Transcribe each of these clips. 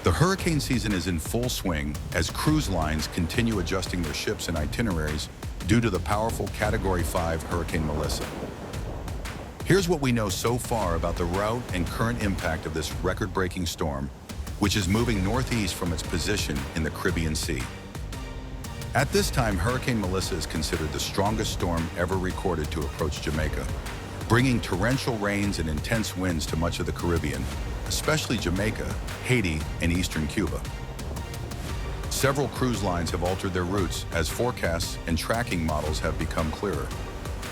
The hurricane season is in full swing as cruise lines continue adjusting their ships and itineraries due to the powerful Category 5 Hurricane Melissa. Here's what we know so far about the route and current impact of this record-breaking storm, which is moving northeast from its position in the Caribbean Sea. At this time, Hurricane Melissa is considered the strongest storm ever recorded to approach Jamaica, bringing torrential rains and intense winds to much of the Caribbean, especially Jamaica, Haiti, and eastern Cuba. Several cruise lines have altered their routes as forecasts and tracking models have become clearer.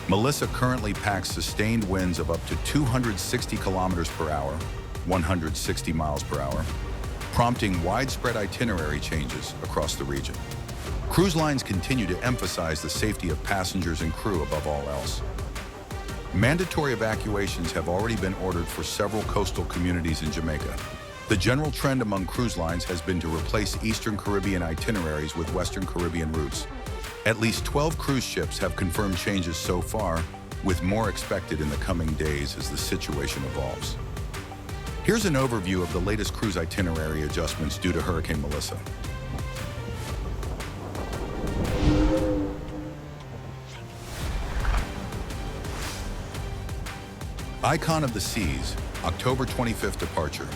Melissa currently packs sustained winds of up to 260 kilometers per hour, 160 miles per hour, prompting widespread itinerary changes across the region. Cruise lines continue to emphasize the safety of passengers and crew above all else. Mandatory evacuations have already been ordered for several coastal communities in Jamaica. The general trend among cruise lines has been to replace Eastern Caribbean itineraries with Western Caribbean routes. At least 12 cruise ships have confirmed changes so far, with more expected in the coming days as the situation evolves. Here's an overview of the latest cruise itinerary adjustments due to Hurricane Melissa. Icon of the Seas, October 25th departure.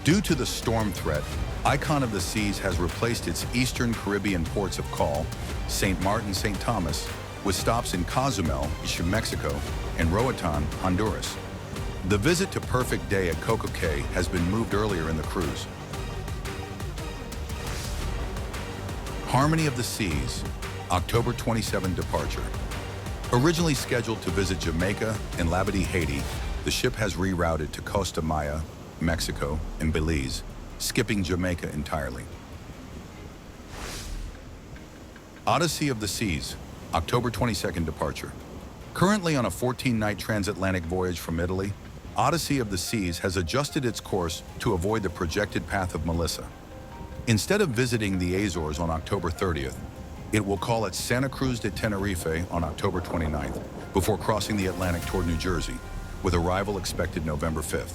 Due to the storm threat, Icon of the Seas has replaced its Eastern Caribbean ports of call, St. Martin, St. Thomas, with stops in Cozumel, Mexico, and Roatan, Honduras. The visit to Perfect Day at Coco Cay has been moved earlier in the cruise. Harmony of the Seas, October 27 departure. Originally scheduled to visit Jamaica and Labadee, Haiti, the ship has rerouted to Costa Maya, Mexico, and Belize, skipping Jamaica entirely. Odyssey of the Seas, October 22nd departure. Currently on a 14-night transatlantic voyage from Italy, Odyssey of the Seas has adjusted its course to avoid the projected path of Melissa. Instead of visiting the Azores on October 30th, it will call at Santa Cruz de Tenerife on October 29th before crossing the Atlantic toward New Jersey, with arrival expected November 5th.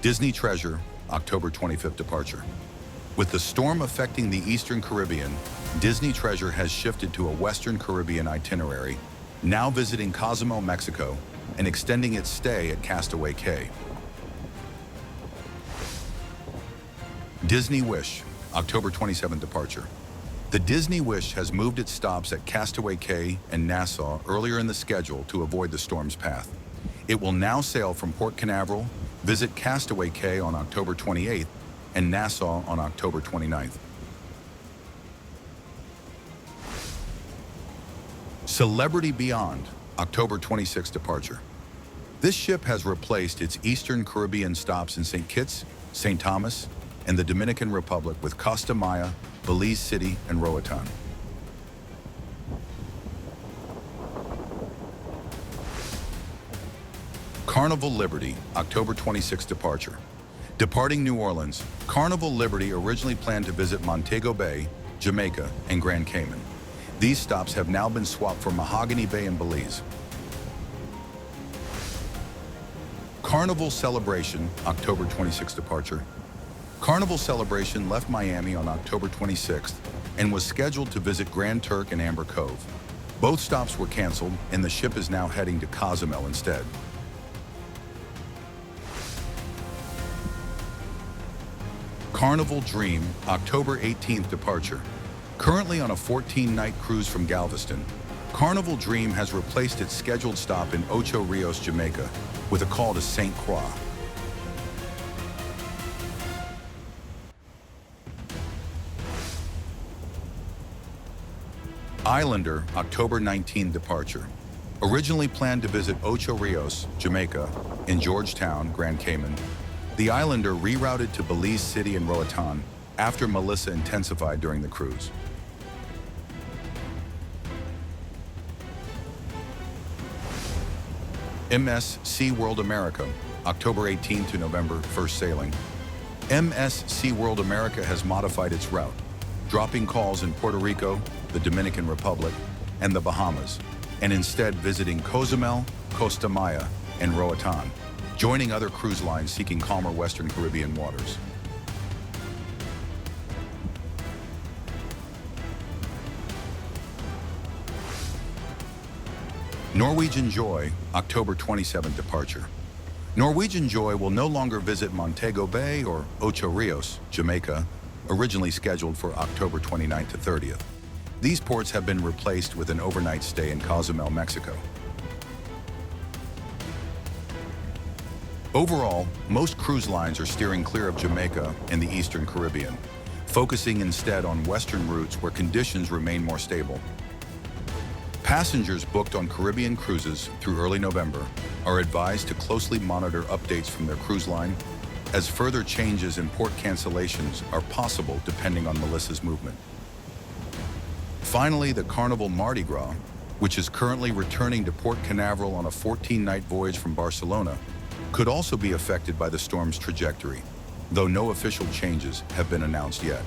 Disney Treasure, October 25th departure. With the storm affecting the Eastern Caribbean, Disney Treasure has shifted to a Western Caribbean itinerary, now visiting Cozumel, Mexico, and extending its stay at Castaway Cay. Disney Wish, October 27th departure. The Disney Wish has moved its stops at Castaway Cay and Nassau earlier in the schedule to avoid the storm's path. It will now sail from Port Canaveral, visit Castaway Cay on October 28th, and Nassau on October 29th. Celebrity Beyond, October 26th departure. This ship has replaced its Eastern Caribbean stops in St. Kitts, St. Thomas, and the Dominican Republic with Costa Maya, Belize City, and Roatan. Carnival Liberty, October 26th departure. Departing New Orleans, Carnival Liberty originally planned to visit Montego Bay, Jamaica, and Grand Cayman. These stops have now been swapped for Mahogany Bay and Belize. Carnival Celebration, October 26th departure. Carnival Celebration left Miami on October 26th and was scheduled to visit Grand Turk and Amber Cove. Both stops were canceled, and the ship is now heading to Cozumel instead. Carnival Dream, October 18th departure. Currently on a 14-night cruise from Galveston, Carnival Dream has replaced its scheduled stop in Ocho Rios, Jamaica, with a call to St. Croix. Islander, October 19 departure. Originally planned to visit Ocho Rios, Jamaica, and Georgetown, Grand Cayman, the Islander rerouted to Belize City and Roatan after Melissa intensified during the cruise. MSC World America, October 18 to November 1st sailing. MSC World America has modified its route, dropping calls in Puerto Rico, the Dominican Republic, and the Bahamas, and instead visiting Cozumel, Costa Maya, and Roatan, joining other cruise lines seeking calmer Western Caribbean waters. Norwegian Joy, October 27th departure. Norwegian Joy will no longer visit Montego Bay or Ocho Rios, Jamaica, originally scheduled for October 29th to 30th. These ports have been replaced with an overnight stay in Cozumel, Mexico. Overall, most cruise lines are steering clear of Jamaica and the Eastern Caribbean, focusing instead on Western routes where conditions remain more stable. Passengers booked on Caribbean cruises through early November are advised to closely monitor updates from their cruise line, as further changes in port cancellations are possible depending on Melissa's movement. Finally, the Carnival Mardi Gras, which is currently returning to Port Canaveral on a 14-night voyage from Barcelona, could also be affected by the storm's trajectory, though no official changes have been announced yet.